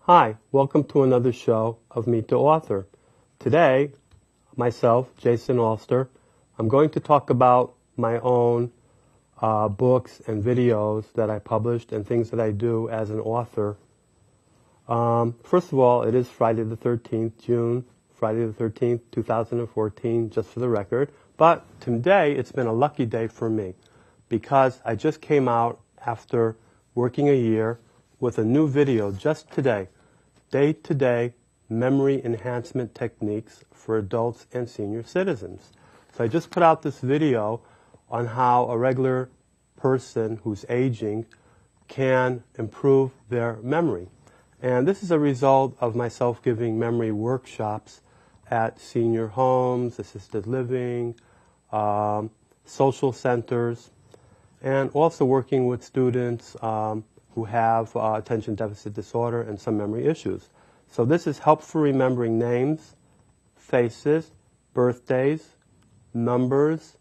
Hi, welcome to another show of Meet the Author. Today, myself, Jason Alster, I'm going to talk about my own books and videos that I published and things that I do as an author. First of all, it is Friday the 13th, June, Friday the 13th, 2014, just for the record. But today, it's been a lucky day for me because I just came out after working a year with a new video just today, day-to-day memory enhancement techniques for adults and senior citizens. So I just put out this video on how a regular person who's aging can improve their memory. And this is a result of myself giving memory workshops at senior homes, assisted living, social centers, and also working with students who have attention deficit disorder and some memory issues. So this is help for remembering names, faces, birthdays, numbers,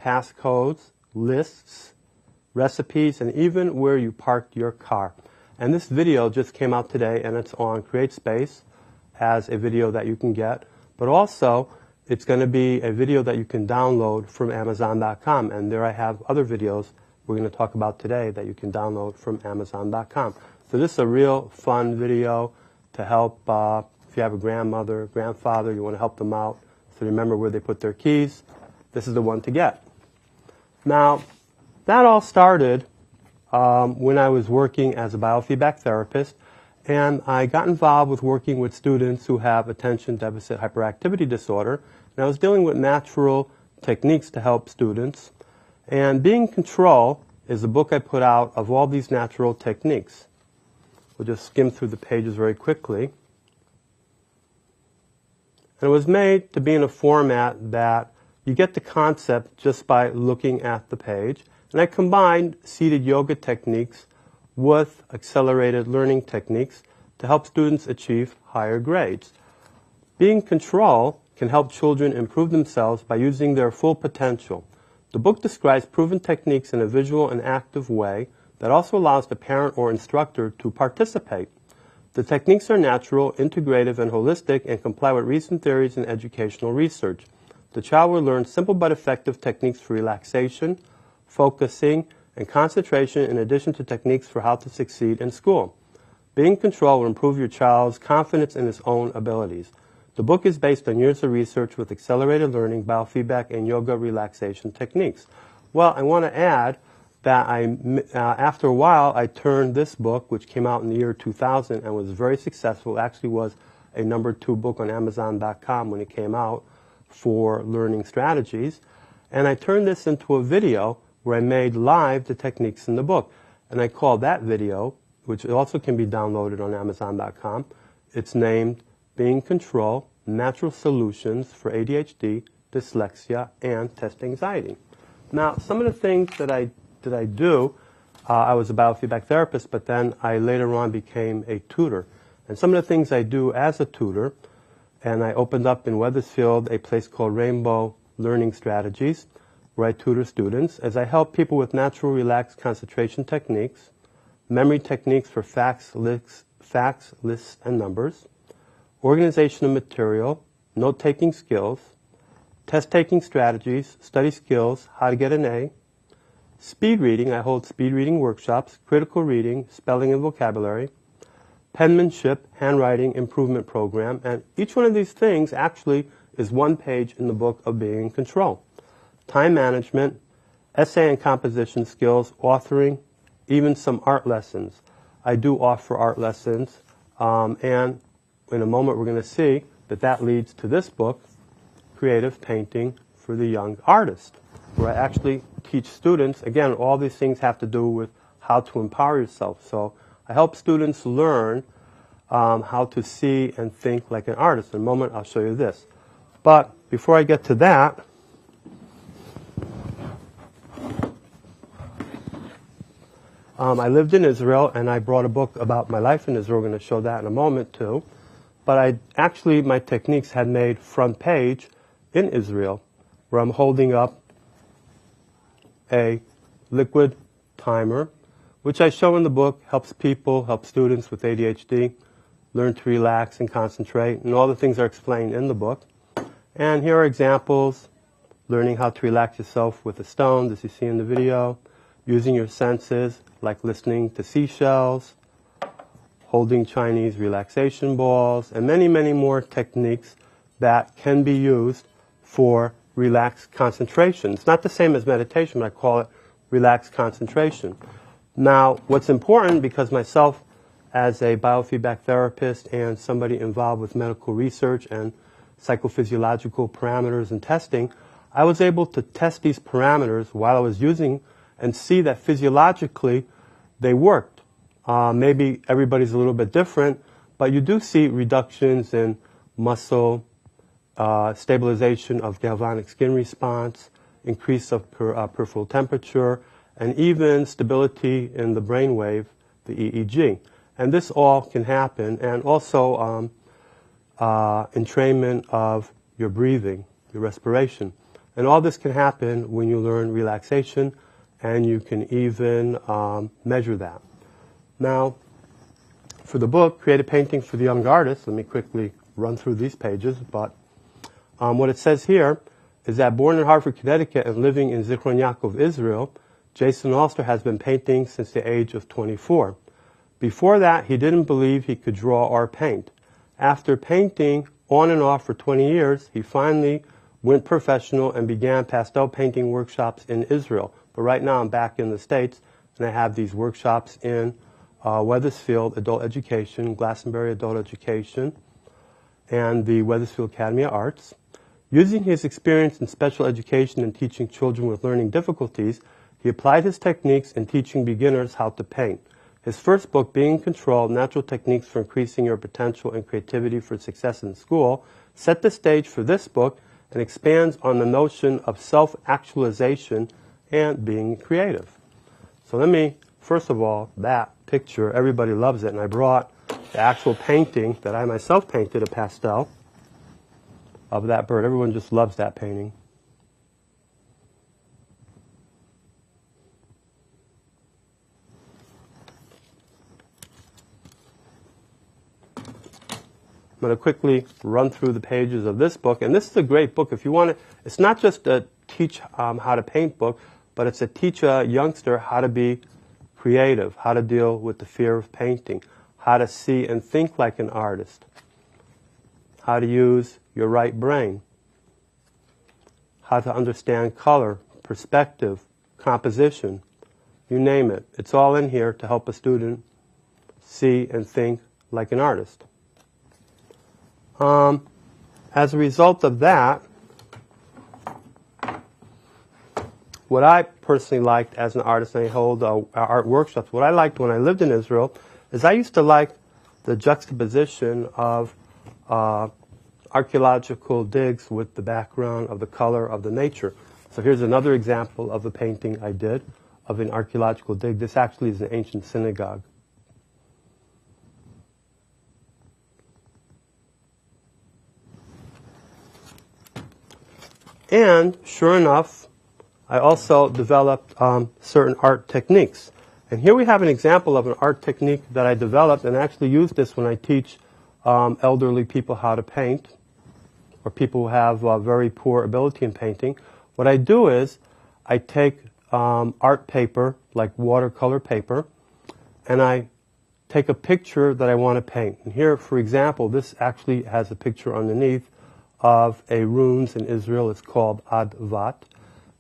passcodes, lists, recipes, and even where you parked your car. And this video just came out today, and it's on CreateSpace as a video that you can get. But also, it's going to be a video that you can download from Amazon.com. And there I have other videos we're going to talk about today that you can download from Amazon.com. So this is a real fun video to help if you have a grandmother, grandfather, you want to help them out so remember where they put their keys. This is the one to get. Now, that all started when I was working as a biofeedback therapist, and I got involved with working with students who have attention deficit hyperactivity disorder, and I was dealing with natural techniques to help students. And Being Control is a book I put out of all these natural techniques. We'll just skim through the pages very quickly. And it was made to be in a format that you get the concept just by looking at the page. And I combined seated yoga techniques with accelerated learning techniques to help students achieve higher grades. Being Control can help children improve themselves by using their full potential. The book describes proven techniques in a visual and active way that also allows the parent or instructor to participate. The techniques are natural, integrative, and holistic and comply with recent theories and educational research. The child will learn simple but effective techniques for relaxation, focusing, and concentration in addition to techniques for how to succeed in school. Being Control will improve your child's confidence in his own abilities. The book is based on years of research with accelerated learning, biofeedback, and yoga relaxation techniques. Well, I want to add that after a while, I turned this book, which came out in the year 2000 and was very successful, actually was a #2 book on Amazon.com when it came out for learning strategies. And I turned this into a video where I made live the techniques in the book. And I called that video, which also can be downloaded on Amazon.com, it's named Being Control, Natural Solutions for ADHD, Dyslexia, and Test Anxiety. Now, some of the things that I do, I was a biofeedback therapist, but then I later on became a tutor. And some of the things I do as a tutor, and I opened up in Wethersfield a place called Rainbow Learning Strategies, where I tutor students, as I help people with natural relaxed concentration techniques, memory techniques for facts, lists, and numbers, organization of material, note-taking skills, test-taking strategies, study skills, how to get an A, speed reading, I hold speed reading workshops, critical reading, spelling and vocabulary, penmanship, handwriting improvement program, and each one of these things actually is one page in the book of Being in Control. Time management, essay and composition skills, authoring, even some art lessons. I do offer art lessons, and in a moment we're going to see that leads to this book, Creative Painting for the Young Artist, where I actually teach students, again, all these things have to do with how to empower yourself. So I help students learn how to see and think like an artist. In a moment I'll show you this. But before I get to that, I lived in Israel, and I brought a book about my life in Israel. We're going to show that in a moment, too. But my techniques had made front page in Israel, where I'm holding up a liquid timer, which I show in the book, helps students with ADHD learn to relax and concentrate, and all the things are explained in the book. And here are examples, learning how to relax yourself with a stone, as you see in the video, using your senses, like listening to seashells, holding Chinese relaxation balls, and many, many more techniques that can be used for relaxed concentration. It's not the same as meditation, but I call it relaxed concentration. Now, what's important, because myself as a biofeedback therapist and somebody involved with medical research and psychophysiological parameters and testing, I was able to test these parameters while I was using and see that physiologically they worked. Maybe everybody's a little bit different, but you do see reductions in muscle, stabilization of galvanic skin response, increase of peripheral temperature, and even stability in the brain wave, the EEG. And this all can happen, and also entrainment of your breathing, your respiration. And all this can happen when you learn relaxation, and you can even measure that. Now, for the book, Creative Painting for the Young Artist, let me quickly run through these pages, but what it says here is that born in Hartford, Connecticut, and living in Zichron Yaakov, Israel, Jason Alster has been painting since the age of 24. Before that, he didn't believe he could draw or paint. After painting on and off for 20 years, he finally went professional and began pastel painting workshops in Israel. But right now I'm back in the States, and I have these workshops in Wethersfield Adult Education, Glastonbury Adult Education, and the Wethersfield Academy of Arts. Using his experience in special education and teaching children with learning difficulties, he applied his techniques in teaching beginners how to paint. His first book, Being in Control, Natural Techniques for Increasing Your Potential and Creativity for Success in School, set the stage for this book and expands on the notion of self-actualization and being creative. So let me, first of all, that picture, everybody loves it, and I brought the actual painting that I myself painted, a pastel of that bird. Everyone just loves that painting. I'm going to quickly run through the pages of this book, and this is a great book. If you want to, it's not just a teach how to paint book, but it's a teach a youngster how to be creative, how to deal with the fear of painting, how to see and think like an artist, how to use your right brain, how to understand color, perspective, composition, you name it. It's all in here to help a student see and think like an artist. As a result of that, what I personally liked as an artist, and I hold art workshops, what I liked when I lived in Israel is I used to like the juxtaposition of archaeological digs with the background of the color of the nature. So here's another example of a painting I did of an archaeological dig. This actually is an ancient synagogue. And sure enough, I also developed certain art techniques. And here we have an example of an art technique that I developed, and I actually use this when I teach elderly people how to paint, or people who have very poor ability in painting. What I do is I take art paper, like watercolor paper, and I take a picture that I want to paint. And here, for example, this actually has a picture underneath of a ruins in Israel. It's called Advat.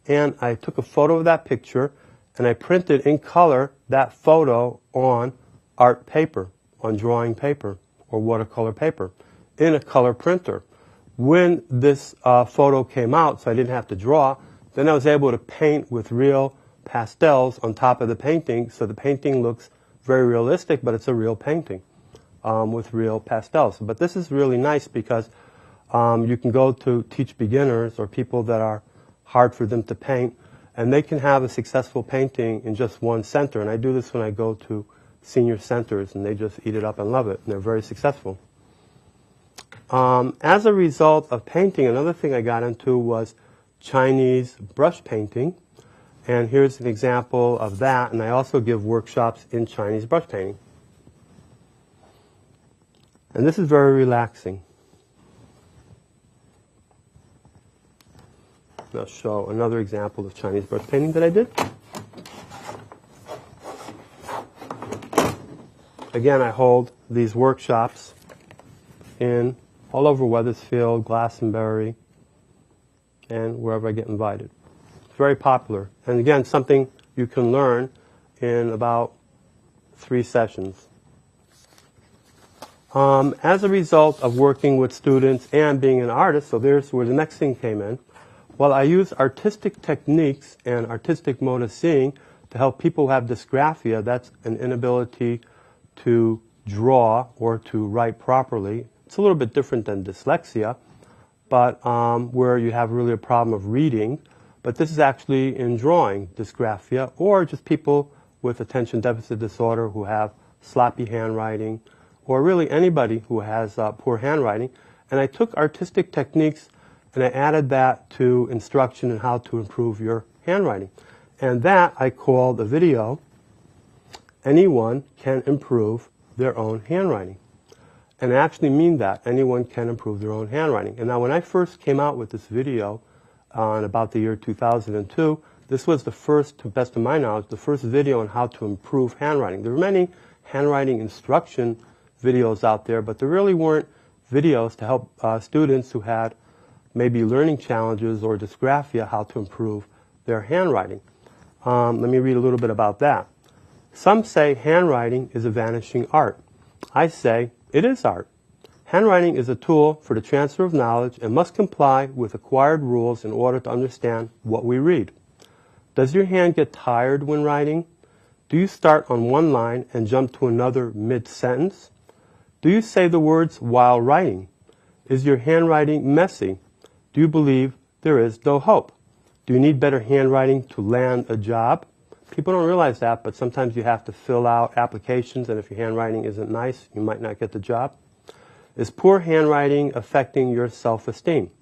And I took a photo of that picture, and I printed in color that photo on art paper, on drawing paper, or watercolor paper, in a color printer. When this photo came out, so I didn't have to draw, then I was able to paint with real pastels on top of the painting, so the painting looks very realistic, but it's a real painting with real pastels. But this is really nice because you can go to teach beginners or people that are hard for them to paint, and they can have a successful painting in just one center. And I do this when I go to senior centers, and they just eat it up and love it, and they're very successful. As a result of painting, another thing I got into was Chinese brush painting, and here's an example of that, and I also give workshops in Chinese brush painting. And this is very relaxing. I'll show another example of Chinese brush painting that I did. Again, I hold these workshops in all over Wethersfield, Glastonbury, and wherever I get invited. It's very popular. And again, something you can learn in about 3 sessions. As a result of working with students and being an artist, so there's where the next thing came in, well, I use artistic techniques and artistic mode of seeing to help people who have dysgraphia. That's an inability to draw or to write properly. It's a little bit different than dyslexia, but where you have really a problem of reading. But this is actually in drawing dysgraphia, or just people with attention deficit disorder who have sloppy handwriting, or really anybody who has poor handwriting. And I took artistic techniques and I added that to instruction on how to improve your handwriting. And that I called a video, Anyone Can Improve Their Own Handwriting. And I actually mean that. Anyone can improve their own handwriting. And now when I first came out with this video in about the year 2002, this was the first, to the best of my knowledge, the first video on how to improve handwriting. There were many handwriting instruction videos out there, but there really weren't videos to help students who had maybe learning challenges or dysgraphia how to improve their handwriting. Let me read a little bit about that. Some say handwriting is a vanishing art. I say it is art. Handwriting is a tool for the transfer of knowledge and must comply with acquired rules in order to understand what we read. Does your hand get tired when writing? Do you start on one line and jump to another mid-sentence? Do you say the words while writing? Is your handwriting messy? Do you believe there is no hope? Do you need better handwriting to land a job? People don't realize that, but sometimes you have to fill out applications, and if your handwriting isn't nice, you might not get the job. Is poor handwriting affecting your self-esteem?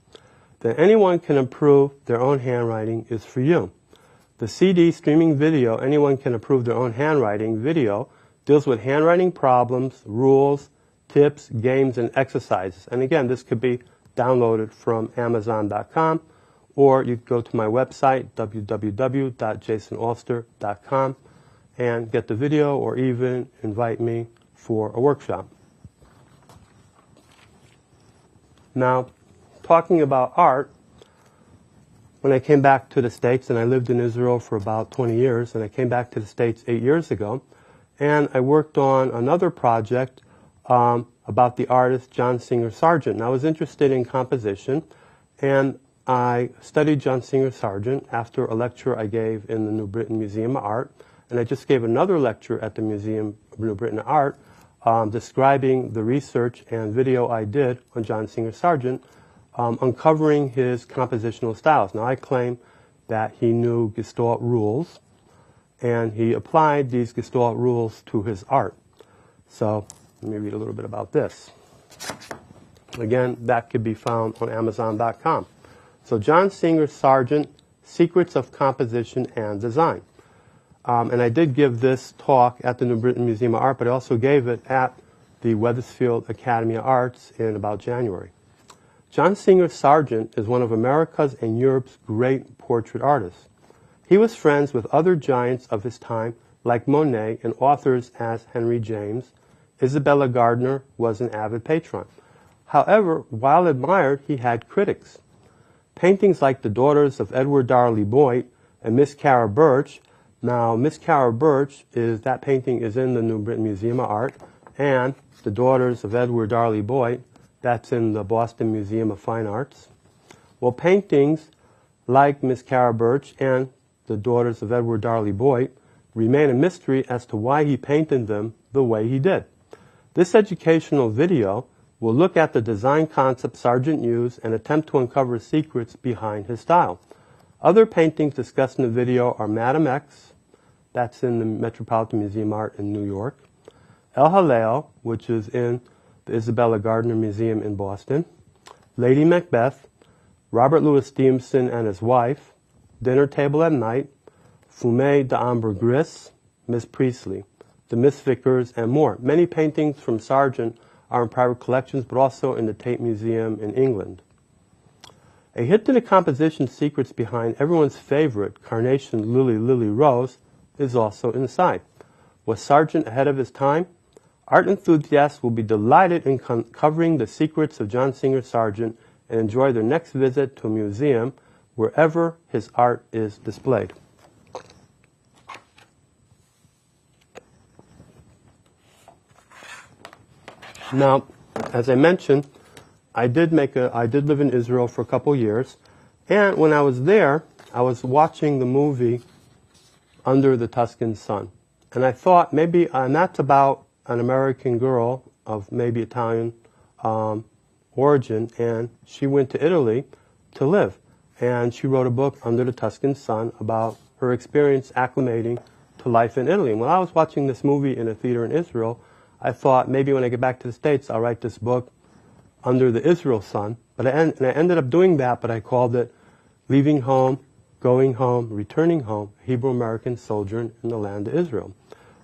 That anyone can improve their own handwriting is for you. The CD streaming video, Anyone Can Improve Their Own Handwriting video, deals with handwriting problems, rules, tips, games, and exercises. And again, this could be downloaded from Amazon.com, or you could go to my website, www.jasonalster.com, and get the video, or even invite me for a workshop. Now, talking about art, when I came back to the States, and I lived in Israel for about 20 years, and I came back to the States 8 years ago, and I worked on another project about the artist John Singer Sargent. And I was interested in composition, and I studied John Singer Sargent after a lecture I gave in the New Britain Museum of Art, and I just gave another lecture at the Museum of New Britain Art describing the research and video I did on John Singer Sargent, uncovering his compositional styles. Now, I claim that he knew Gestalt rules, and he applied these Gestalt rules to his art. So let me read a little bit about this. Again, that could be found on Amazon.com. So John Singer Sargent, Secrets of Composition and Design. And I did give this talk at the New Britain Museum of Art, but I also gave it at the Wethersfield Academy of Arts in about January. John Singer Sargent is one of America's and Europe's great portrait artists. He was friends with other giants of his time, like Monet, and authors as Henry James. Isabella Gardner was an avid patron. However, while admired, he had critics. Paintings like The Daughters of Edward Darley Boyd and Miss Cara Birch. Now, Miss Cara Birch, that painting is in the New Britain Museum of Art, and The Daughters of Edward Darley Boyd, that's in the Boston Museum of Fine Arts. Well, paintings like Miss Cara Birch and The Daughters of Edward Darley Boyd remain a mystery as to why he painted them the way he did. This educational video will look at the design concepts Sargent used and attempt to uncover secrets behind his style. Other paintings discussed in the video are Madame X, that's in the Metropolitan Museum of Art in New York, El Halal, which is in the Isabella Gardner Museum in Boston, Lady Macbeth, Robert Louis Stevenson and his wife, Dinner Table at Night, Fumée d'Ambergris, Miss Priestley, the Miss Vickers, and more. Many paintings from Sargent are in private collections, but also in the Tate Museum in England. A hint to the composition secrets behind everyone's favorite Carnation Lily Lily Rose is also inside. Was Sargent ahead of his time? Art enthusiasts will be delighted in uncovering the secrets of John Singer Sargent and enjoy their next visit to a museum wherever his art is displayed. Now, as I mentioned, I did live in Israel for a couple years, and when I was there, I was watching the movie Under the Tuscan Sun, and I thought maybe, and that's about an American girl of maybe Italian origin, and she went to Italy to live, and she wrote a book Under the Tuscan Sun about her experience acclimating to life in Italy. And when I was watching this movie in a theater in Israel, I thought maybe when I get back to the States, I'll write this book Under the Israel Sun. But I ended up doing that, but I called it Leaving Home, Going Home, Returning Home, Hebrew-American Sojourn in the Land of Israel.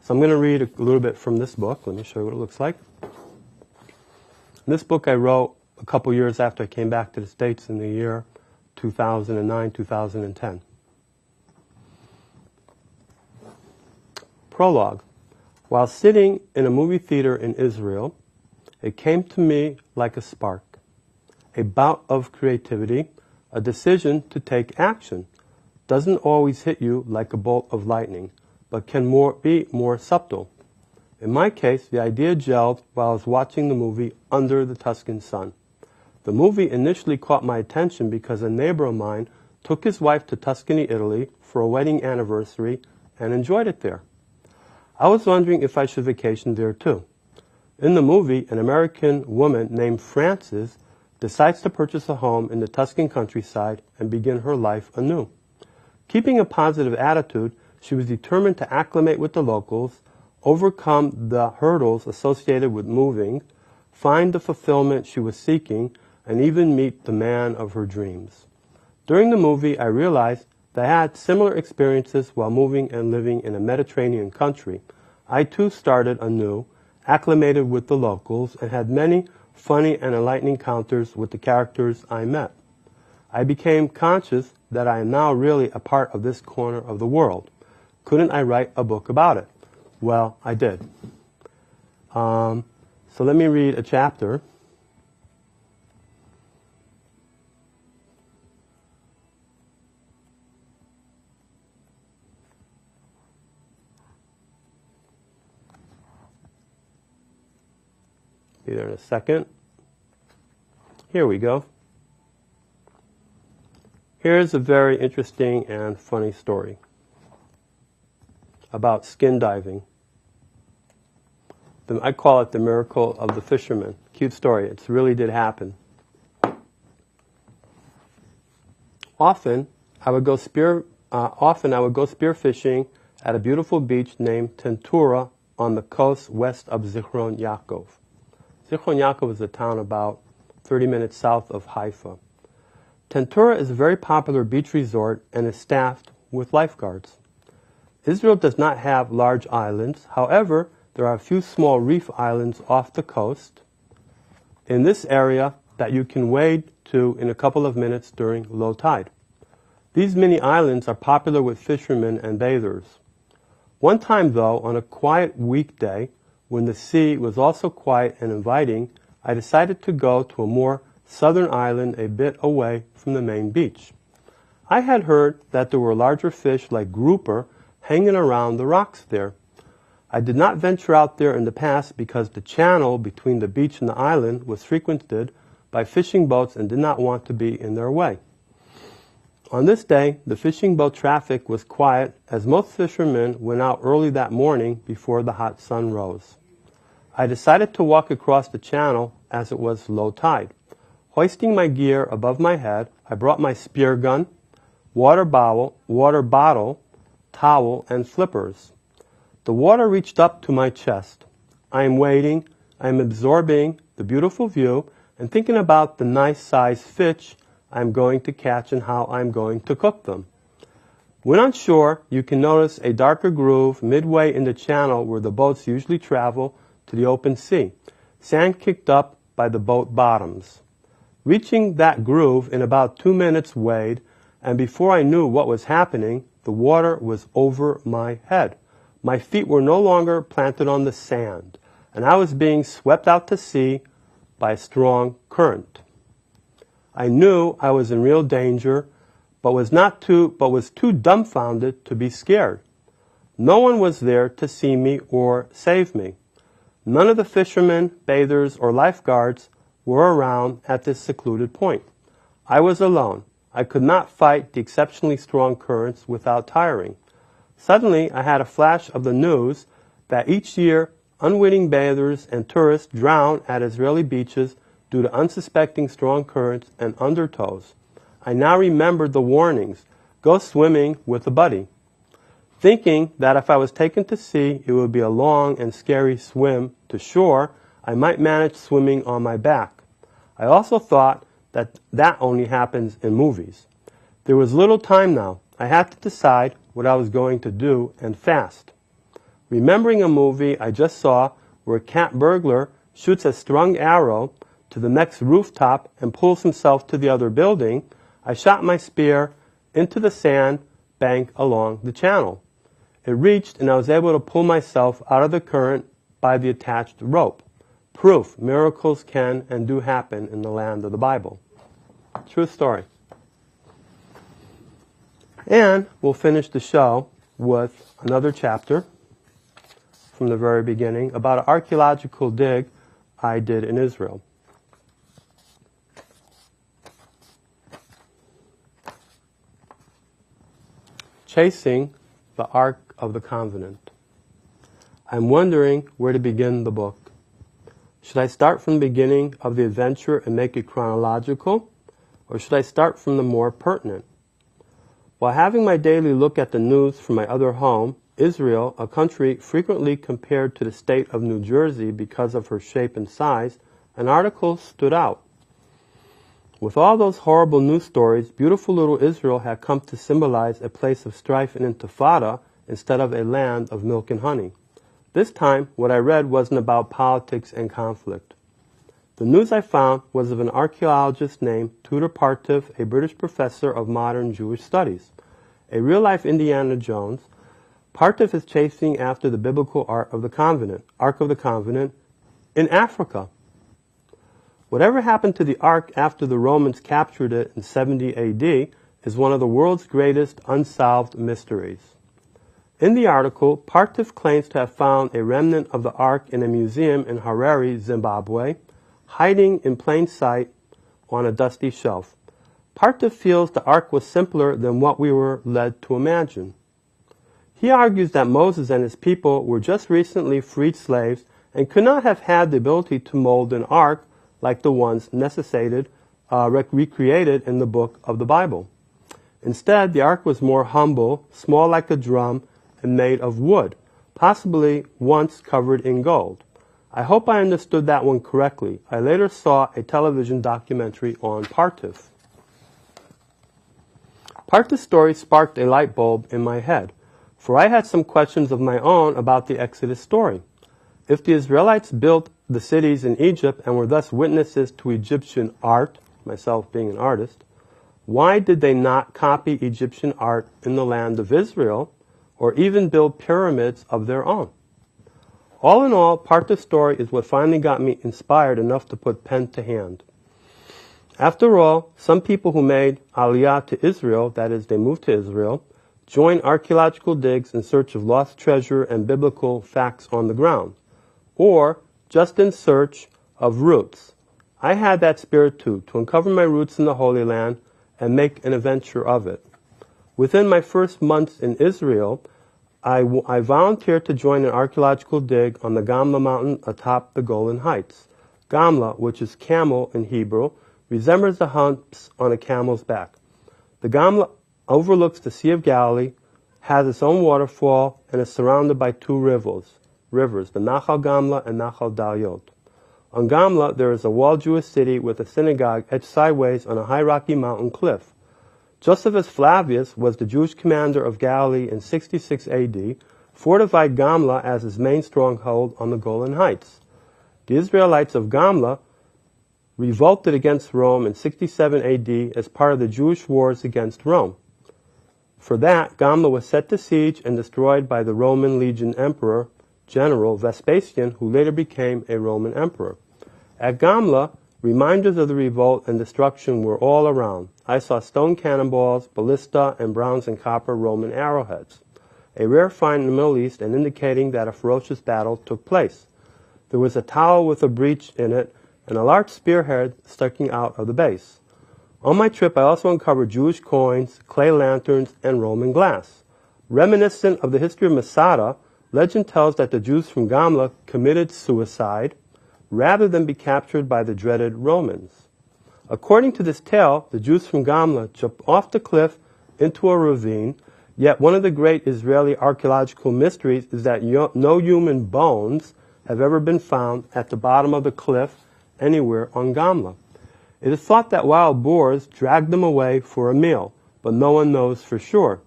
So I'm going to read a little bit from this book. Let me show you what it looks like. This book I wrote a couple years after I came back to the States in the year 2009, 2010. Prologue. While sitting in a movie theater in Israel, it came to me like a spark, a bout of creativity, a decision to take action. Doesn't always hit you like a bolt of lightning, but can be more subtle. In my case, the idea gelled while I was watching the movie Under the Tuscan Sun. The movie initially caught my attention because a neighbor of mine took his wife to Tuscany, Italy for a wedding anniversary and enjoyed it there. I was wondering if I should vacation there too. In the movie, an American woman named Frances decides to purchase a home in the Tuscan countryside and begin her life anew. Keeping a positive attitude, she was determined to acclimate with the locals, overcome the hurdles associated with moving, find the fulfillment she was seeking, and even meet the man of her dreams. During the movie, I realized that I had similar experiences while moving and living in a Mediterranean country. I too started anew, acclimated with the locals, and had many funny and enlightening encounters with the characters I met. I became conscious that I am now really a part of this corner of the world. Couldn't I write a book about it? Well, I did. So let me read a chapter. Be there in a second. Here we go. Here's a very interesting and funny story about skin diving. I call it the miracle of the fisherman. Cute story. It really did happen. Often I would go spear fishing at a beautiful beach named Tentura on the coast west of Zichron Yaakov. Zichron Yaakov is a town about 30 minutes south of Haifa. Tentura is a very popular beach resort and is staffed with lifeguards. Israel does not have large islands. However, there are a few small reef islands off the coast in this area that you can wade to in a couple of minutes during low tide. These mini islands are popular with fishermen and bathers. One time, though, on a quiet weekday, when the sea was also quiet and inviting, I decided to go to a more southern island a bit away from the main beach. I had heard that there were larger fish like grouper hanging around the rocks there. I did not venture out there in the past because the channel between the beach and the island was frequented by fishing boats and did not want to be in their way. On this day, the fishing boat traffic was quiet as most fishermen went out early that morning before the hot sun rose. I decided to walk across the channel as it was low tide. Hoisting my gear above my head, I brought my spear gun, water bottle, towel, and flippers. The water reached up to my chest. I am wading, I am absorbing the beautiful view, and thinking about the nice sized fish I am going to catch and how I am going to cook them. When on shore, you can notice a darker groove midway in the channel where the boats usually travel to the open sea. sand kicked up by the boat bottoms. Reaching that groove in about 2 minutes wade, and before I knew what was happening, the water was over my head. My feet were no longer planted on the sand, and I was being swept out to sea by a strong current. I knew I was in real danger, but was too dumbfounded to be scared. No one was there to see me or save me. None of the fishermen, bathers, or lifeguards were around at this secluded point. I was alone. I could not fight the exceptionally strong currents without tiring. Suddenly, I had a flash of the news that each year unwitting bathers and tourists drown at Israeli beaches due to unsuspecting strong currents and undertows. I now remembered the warnings, go swimming with a buddy. Thinking that if I was taken to sea, it would be a long and scary swim to shore, I might manage swimming on my back. I also thought that only happens in movies. There was little time now. I had to decide what I was going to do, and fast. Remembering a movie I just saw where a cat burglar shoots a strung arrow to the next rooftop and pulls himself to the other building, I shot my spear into the sand bank along the channel. It reached, and I was able to pull myself out of the current by the attached rope. Proof miracles can and do happen in the land of the Bible. True story. And we'll finish the show with another chapter from the very beginning about an archaeological dig I did in Israel. Chasing the Ark of the Covenant. I'm wondering where to begin the book. Should I start from the beginning of the adventure and make it chronological, or should I start from the more pertinent? While having my daily look at the news from my other home, Israel, a country frequently compared to the state of New Jersey because of her shape and size, an article stood out. With all those horrible news stories, beautiful little Israel had come to symbolize a place of strife and intifada instead of a land of milk and honey. This time, what I read wasn't about politics and conflict. The news I found was of an archaeologist named Tudor Partif, a British professor of modern Jewish studies. A real-life Indiana Jones, Partif is chasing after the biblical Ark of the Covenant, in Africa. Whatever happened to the Ark after the Romans captured it in 70 AD is one of the world's greatest unsolved mysteries. In the article, Partif claims to have found a remnant of the Ark in a museum in Harare, Zimbabwe, hiding in plain sight on a dusty shelf. Partif feels the Ark was simpler than what we were led to imagine. He argues that Moses and his people were just recently freed slaves and could not have had the ability to mold an Ark like the ones recreated in the book of the Bible. Instead, the Ark was more humble, small like a drum, and made of wood, possibly once covered in gold. I hope I understood that one correctly. I later saw a television documentary on Partif. Partif's story sparked a light bulb in my head, for I had some questions of my own about the Exodus story. If the Israelites built the cities in Egypt and were thus witnesses to Egyptian art, myself being an artist, why did they not copy Egyptian art in the land of Israel, or even build pyramids of their own? All in all, Partif's story is what finally got me inspired enough to put pen to hand. After all, some people who made Aliyah to Israel, that is, they moved to Israel, joined archaeological digs in search of lost treasure and biblical facts on the ground, or just in search of roots. I had that spirit too, to uncover my roots in the Holy Land and make an adventure of it. Within my first months in Israel, I volunteered to join an archaeological dig on the Gamla mountain atop the Golan Heights. Gamla, which is camel in Hebrew, resembles the humps on a camel's back. The Gamla overlooks the Sea of Galilee, has its own waterfall, and is surrounded by two rivers, the Nachal Gamla and Nachal Dalyot. On Gamla, there is a walled Jewish city with a synagogue etched sideways on a high rocky mountain cliff. Josephus Flavius was the Jewish commander of Galilee in 66 AD, fortified Gamla as his main stronghold on the Golan Heights. The Israelites of Gamla revolted against Rome in 67 AD as part of the Jewish wars against Rome. For that, Gamla was set to siege and destroyed by the Roman legion emperor, General Vespasian, who later became a Roman emperor. At Gamla, reminders of the revolt and destruction were all around. I saw stone cannonballs, ballista, and bronze and copper Roman arrowheads, a rare find in the Middle East and indicating that a ferocious battle took place. There was a towel with a breach in it and a large spearhead sticking out of the base. On my trip, I also uncovered Jewish coins, clay lanterns, and Roman glass. Reminiscent of the history of Masada, legend tells that the Jews from Gamla committed suicide rather than be captured by the dreaded Romans. According to this tale, the Jews from Gamla jumped off the cliff into a ravine, yet one of the great Israeli archaeological mysteries is that no human bones have ever been found at the bottom of the cliff anywhere on Gamla. It is thought that wild boars dragged them away for a meal, but no one knows for sure.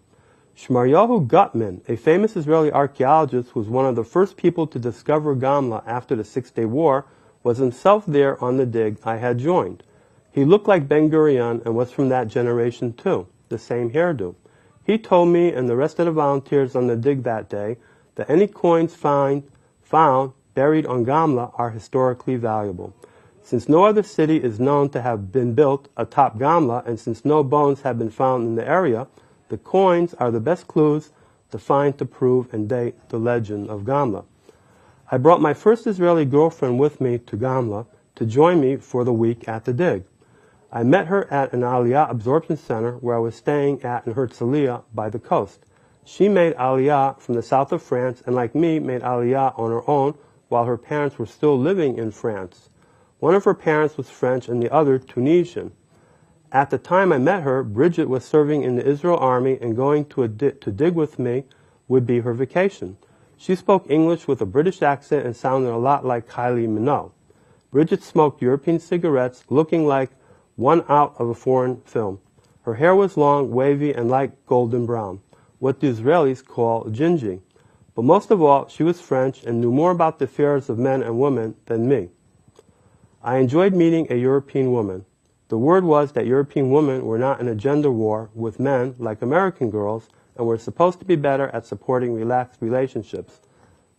Shmaryahu Gutman, a famous Israeli archaeologist who was one of the first people to discover Gamla after the Six-Day War, was himself there on the dig I had joined. He looked like Ben-Gurion and was from that generation too, the same hairdo. He told me and the rest of the volunteers on the dig that day that any coins found buried on Gamla are historically valuable. Since no other city is known to have been built atop Gamla, and since no bones have been found in the area, the coins are the best clues to find to prove and date the legend of Gamla. I brought my first Israeli girlfriend with me to Gamla to join me for the week at the dig. I met her at an Aliyah absorption center where I was staying at in Herzliya by the coast. She made Aliyah from the south of France and, like me, made Aliyah on her own while her parents were still living in France. One of her parents was French and the other Tunisian. At the time I met her, Bridget was serving in the Israel Army, and going to dig with me would be her vacation. She spoke English with a British accent and sounded a lot like Kylie Minogue. Bridget smoked European cigarettes, looking like one out of a foreign film. Her hair was long, wavy, and light golden brown, what the Israelis call gingy. But most of all, she was French and knew more about the affairs of men and women than me. I enjoyed meeting a European woman. The word was that European women were not in a gender war with men like American girls and were supposed to be better at supporting relaxed relationships.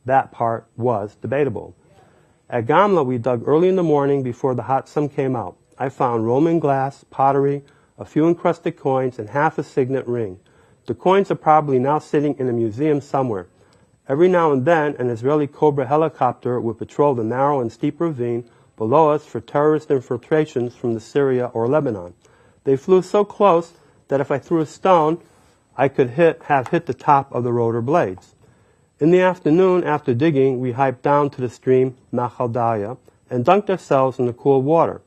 That part was debatable. At Gamla, we dug early in the morning before the hot sun came out. I found Roman glass, pottery, a few encrusted coins, and half a signet ring. The coins are probably now sitting in a museum somewhere. Every now and then, an Israeli Cobra helicopter would patrol the narrow and steep ravine below us for terrorist infiltrations from Syria or Lebanon. They flew so close that if I threw a stone, I could have hit the top of the rotor blades. In the afternoon, after digging, we hiked down to the stream Nachal Daya and dunked ourselves in the cool water.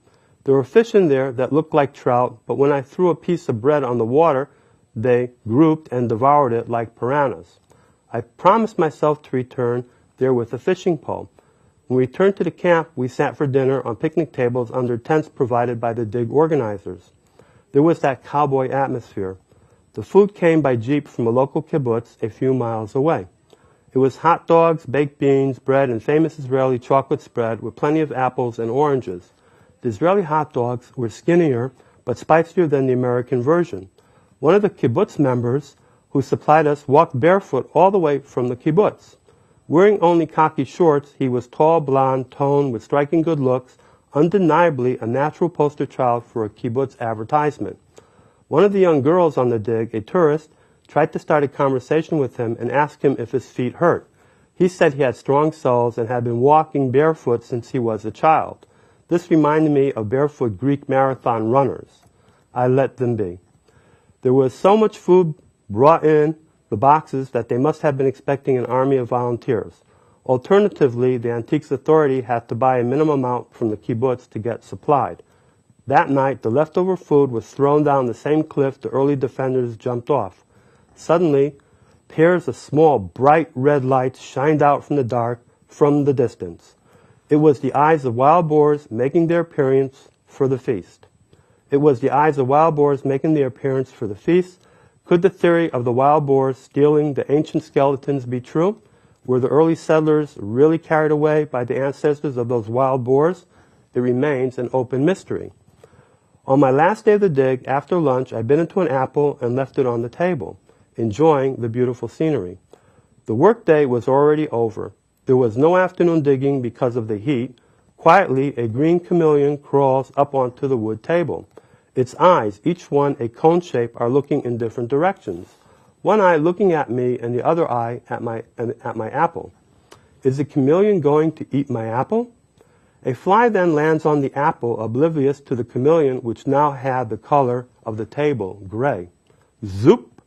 There were fish in there that looked like trout, but when I threw a piece of bread on the water, they grouped and devoured it like piranhas. I promised myself to return there with a fishing pole. When we returned to the camp, we sat for dinner on picnic tables under tents provided by the dig organizers. There was that cowboy atmosphere. The food came by jeep from a local kibbutz a few miles away. It was hot dogs, baked beans, bread, and famous Israeli chocolate spread with plenty of apples and oranges. The Israeli hot dogs were skinnier but spicier than the American version. One of the kibbutz members who supplied us walked barefoot all the way from the kibbutz. Wearing only khaki shorts, he was tall, blond, toned, with striking good looks, undeniably a natural poster child for a kibbutz advertisement. One of the young girls on the dig, a tourist, tried to start a conversation with him and asked him if his feet hurt. He said he had strong soles and had been walking barefoot since he was a child. This reminded me of barefoot Greek marathon runners. I let them be. There was so much food brought in the boxes that they must have been expecting an army of volunteers. Alternatively, the Antiques Authority had to buy a minimum amount from the kibbutz to get supplied. That night, the leftover food was thrown down the same cliff the early defenders jumped off. Suddenly, pairs of small, bright red lights shined out from the dark from the distance. It was the eyes of wild boars making their appearance for the feast. It was the eyes of wild boars making their appearance for the feast. Could the theory of the wild boars stealing the ancient skeletons be true? Were the early settlers really carried away by the ancestors of those wild boars? It remains an open mystery. On my last day of the dig, after lunch, I bit into an apple and left it on the table, enjoying the beautiful scenery. The workday was already over. There was no afternoon digging because of the heat. Quietly, a green chameleon crawls up onto the wood table. Its eyes, each one a cone shape, are looking in different directions. One eye looking at me and the other eye at my apple. Is the chameleon going to eat my apple? A fly then lands on the apple, oblivious to the chameleon, which now had the color of the table, gray. Zoop!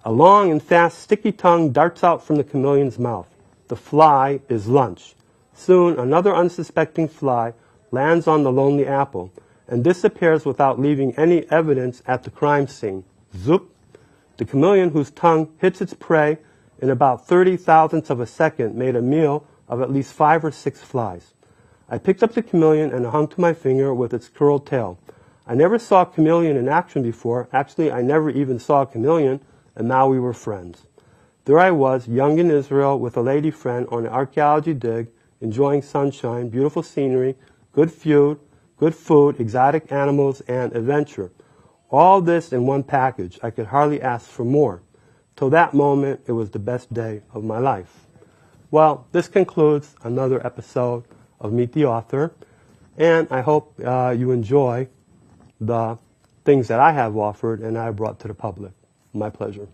A long and fast sticky tongue darts out from the chameleon's mouth. The fly is lunch. Soon another unsuspecting fly lands on the lonely apple and disappears without leaving any evidence at the crime scene. Zoop! The chameleon, whose tongue hits its prey in about 30 thousandths of a second, made a meal of at least 5 or 6 flies. I picked up the chameleon and hung to my finger with its curled tail. I never saw a chameleon in action before. Actually, I never even saw a chameleon, and now we were friends. There I was, young in Israel, with a lady friend on an archaeology dig, enjoying sunshine, beautiful scenery, good food, exotic animals, and adventure. All this in one package. I could hardly ask for more. Till that moment, it was the best day of my life. Well, this concludes another episode of Meet the Author, and I hope you enjoy the things that I have offered and I have brought to the public. My pleasure.